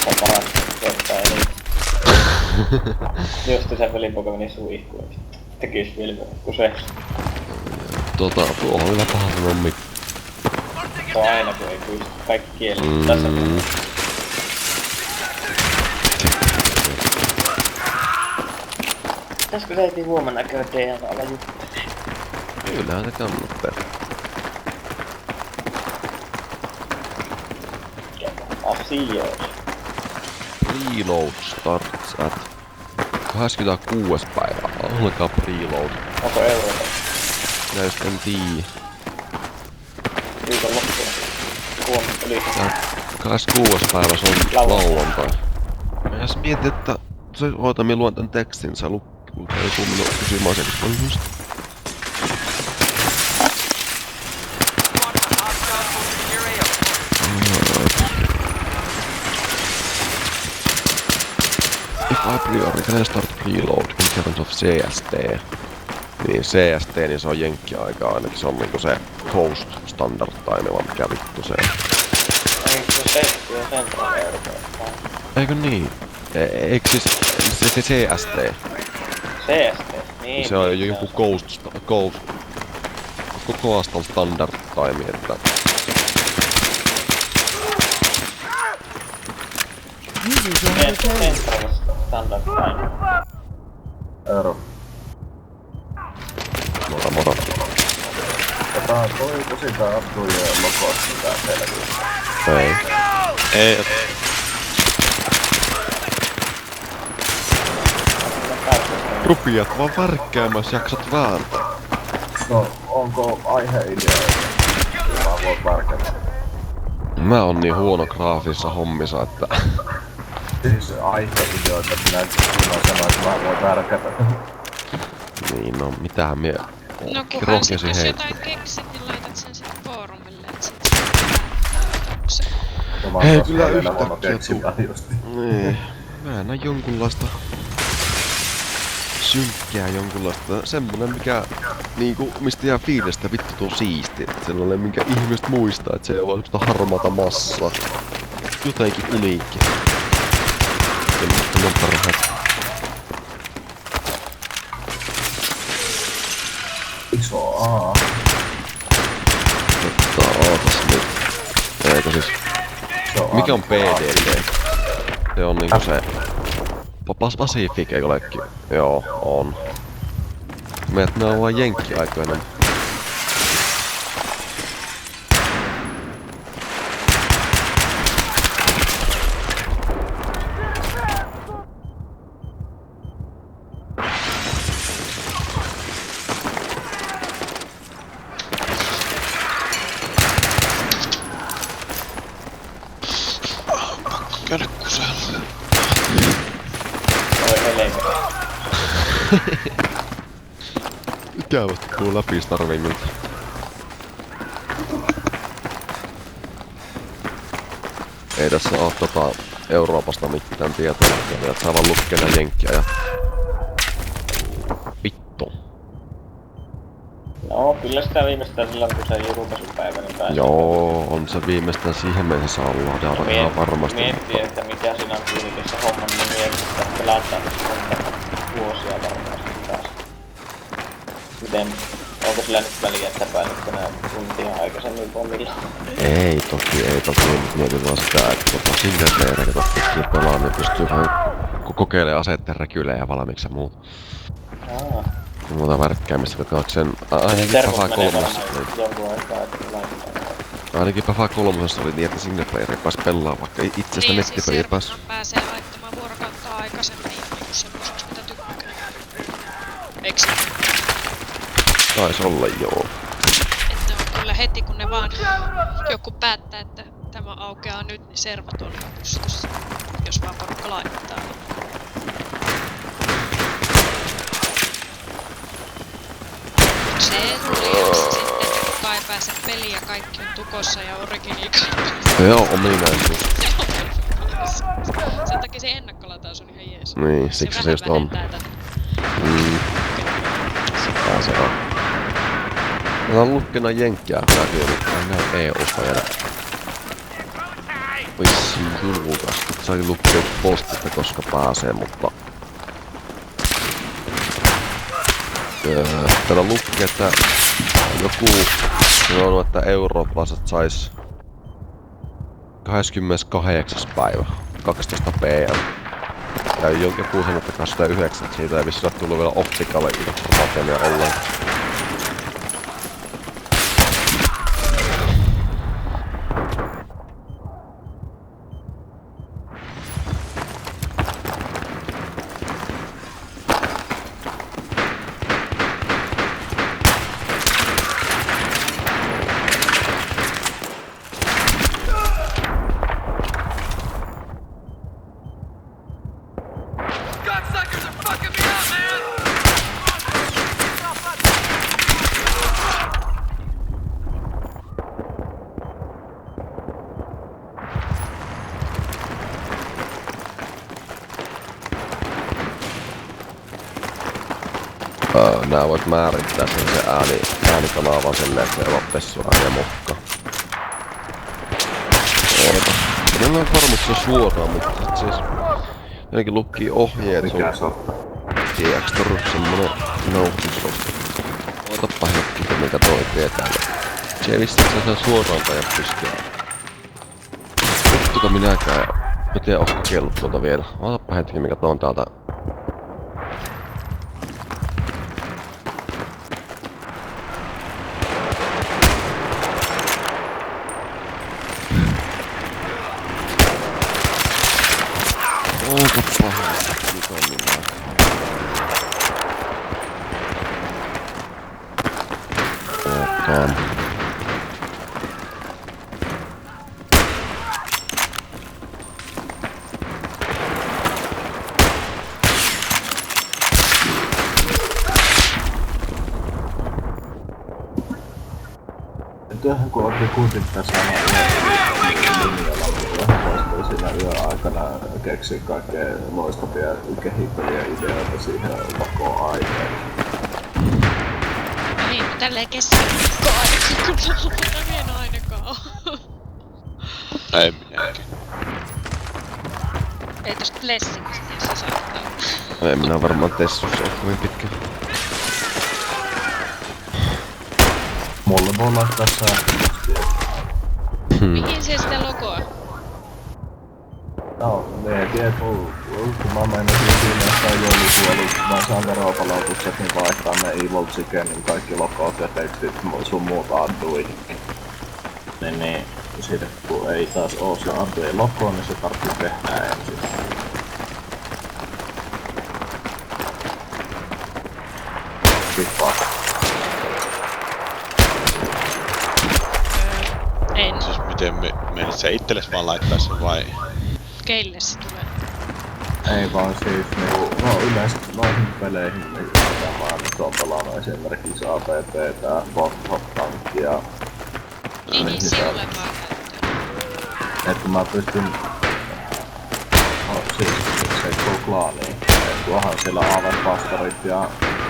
on paras soittaa eniten. Just se pelipoka meni suihkuun. Tekis vielä kuseeksi. Tuo on kyllä paha se nommi. Se on aina kun ei pysty. Kaikki kielet tässä. Pitäisikö se heti huomenna käydä DNAlla juttelemaan? Kyllähän se kannattaa. Asioita. Preload starts at 26. päivä. Alkaa preload. Onko Eurooppa? Minä just en tiii. Viikon loppuun. Huomenna yli. 26. päivä se on lauantai. Mä jos mietin, että oota minä luon tän tekstin, sä joku minun kysymään sen, kun just. If I priori, can I start preload in terms of CST? Niin CST, niin se on jenkkiaika ainakin, se on niinku se Coast Standard Time, vaan mikä vittu se on. Eikö se seitsi on Central Eurooppa? Eikö niin? Eikö siis se CST? CST? Niin. Se on joku Coastal Standard Time, että... Central Standard Time. Eero. Moro. Toiko sitä Abdujen logosta tää selviä? Ei. Rupiat vaan värkkäämässä, jaksat vääntää. No, onko aiheidea? Mä voin värkätä. Mä oon niin huono graafissa hommissa, että... Siis aiheideoita minä sanoin, että mä voin värkätä. Niin, no mitähän mie... No kunhan sit jos jotain keksit, niin laitat sen sit foorumille, et sit se... Hei, kyllä yhtäkkiä Niin. Mä näen jonkunlaista... synkkää jonkunlaista. Semmonen mikä... Niinku, mistä jää fiilestä vittu tuo siisti. Sellainen minkä ihmiset muistaa, et se ei oo semmoista harmaata massaa. Jotenkin uniikki. Ja nyt on parhaat. Iso A. Ootas nyt. Eikö siis... Mikä on PDD? Se on niinku se... Pacific eikö olekin? Joo, on. Ne on vaan jenkkiaikoina. Käydä kusella. Oi helvetti. Ikävästi tuu läpi Starwingilta. Ei tässä oo Euroopasta mitään tietoa, että saa vaan lukea nää jenkkiä ja... Vittu. No, kyllä sitä viimeistään silloin kun se julkaisupäivä niin pääsee. Joo, on se viimeistään siihen mennessä ollaan ihan varmasti. Miettii, että mikä siinä on kuitenkin se homman nimi, että pelataan monta vuosia varmasti taas. Miten, onko sillä nyt väliä, että pääsetkö nää tuntia aikaisemmin pomilla? Ei toki, nyt mietin vaan sitä, että single player, jota pystyy pelaamaan, niin pystyy vaan kokeilemaan aseitten räkylejä valmiiksi ja muut. Muuta värkkäämistä, kun katsot sen... Ainakin Pafa 3. Ainakin Pafa 3 oli niin, että single player pääs pelaamaan, vaikka itsestä nettipeliä pääs. Niin, pääsee laittamaan vuorokautta aikaisemmin niinku semmoiseks mitä tykkää. Eiks se? Tais olla joo. Et ne on kyllä heti kun ne vaan joku päättää, että tämä aukeaa nyt, niin servot on pystyssä. Jos vaan porukka laittaa. Se tuli just sitten, että kukaan ei pääse peliin ja kaikki on tukossa ja originiikaan. Joo, ominaisuus. Sen takia se ennakkolataus on ihan jees. Niin, siksi se just on. Sitä se on. Mä oon lukkena jenkkiä päätyy, nyt näin EU-sta jäädä. vissiin julkaistu. Saakin lukea postista koska pääsee, mutta... Täällä lukee, että joku sanonut, että eurooppalaiset sais 28. päivä 12 PM. Ja joku sanoi, että 29 siitä ei vissiin ole tullut vielä optikalle informaatiomia ollenkaan. Nää voit määrittää sen se äänikanavan silleen, että se on pessuran ja mokka. Oota. En ole varmasti suoraan, mutta sit siis... Jotenkin lukkii ohjeet sun... Mikä se on? DX-toru, semmonen nauhtiso. Ootappa hetki, mikä toi tietää. Se ei vissi, että se saa suoraan tai pystyä. Juttuka minäkään, mä tiedän, ootko kokeillut tuolta vielä. Ootappa hetki, mikä toi on täältä. Aika paha, mitä minä. Otan. Työhän kun otti kuitenkin tässä linjalla, niin vähän voisi siinä yön aikana keksiä kaikkea loistavia kehittäviä ideoita siihen koko aikaan. Niin, tälleen kestää koko aika, kun mä en ainakaan. Ei minäkin. Ei tosta Blessingistä, jos sä saattaa. Ei minä varmaan tessussa ole kovin pitkä. Mulle voi laittaa sähköpostia. Mihin se sitä logoa? No, me ei tiedä, kun mä meinasin siinä jostain joulupuolella, mä saan veropalautukset, niin vaihtaa ne Evil Chickenin kaikki logot ja tekstit sun muut Anduihin. Niin, siitä kun ei taas oo se Anduin logo, niin se tarvitsee tehdä ensin. Sitten En. Siis miten menit sä itselles vaan laittaa sen vai? Keille se tulee? ei vaan siis niinku, no yleensä noihin peleihin, mitä mä nyt oon pelannut esimerkiksi APP:tä, Hot-Tankia. Niin sinulle vaan käyttöön. Että mä pystyn... No siis se klaaniin. Tuohan siellä aavepastorit ja...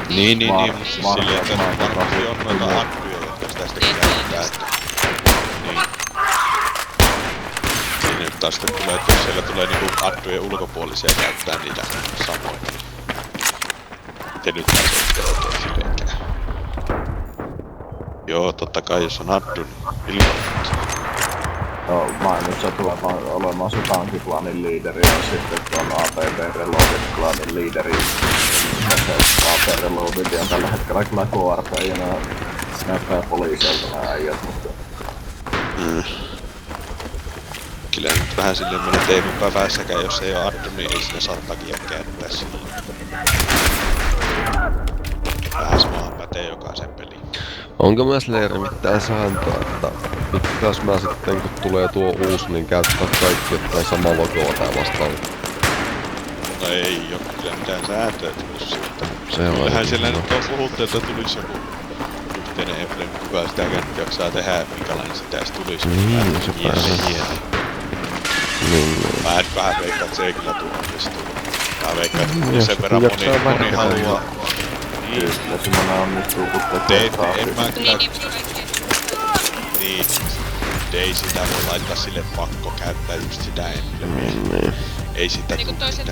Niin, mutta siis silleen, että Varmasti varmasti on noita akkuja, jotka sitä sitten käyttää. Niin. Siinä nyt taas sitten tulee, että jos siellä tulee niinku addujen ulkopuolisia käyttää niitä samoin. Miten nyt taas ette oikein silleenkään. Joo, totta kai jos on addu, niin ilmoittaa. No, mä en nyt satu olemaan se tankiklaanin liideri ja sitten tuon APP Reloaded klaanin liideri. Se AP Reloaded on tällä hetkellä kyllä KRP ja nää näyttää poliiseilta nää äijät, mutta... Kyllä nyt vähän silleen menee teipipää päässäkään, jos ei oo addu, niin ei sinne saa takia kääntää silloin. Vähän samahan pätee jokaisen peliin. Onko myös leiri mitään sääntöä, että pitäis mä sitten kun tulee tuo uusi, niin käyttää kaikki jotain sama logoa tai vastaan? No ei oo kyllä mitään sääntöä tullut siitä. Se on Kyllähän ainakin siellä hyvä. nyt on puhuttu, että tulis joku yhteinen emblem, kuka sitäkään nyt jaksaa tehdä ja minkälainen sitä edes tulis. Niin, se pääsee. Niin. Mä et vähän veikkaa, että se ei kyllä tuu onnistuu. Mä veikkaan, että Jos sen verran jaksaa moni vähän haluaa. Kyllä semmonen onnistuu, kun En mä kyllä... Niin, Niin. Ei sitä voi laittaa sille pakko käyttää just sitä embleemiä. Niin. Ei sitä Niinku tuu toiset mitään.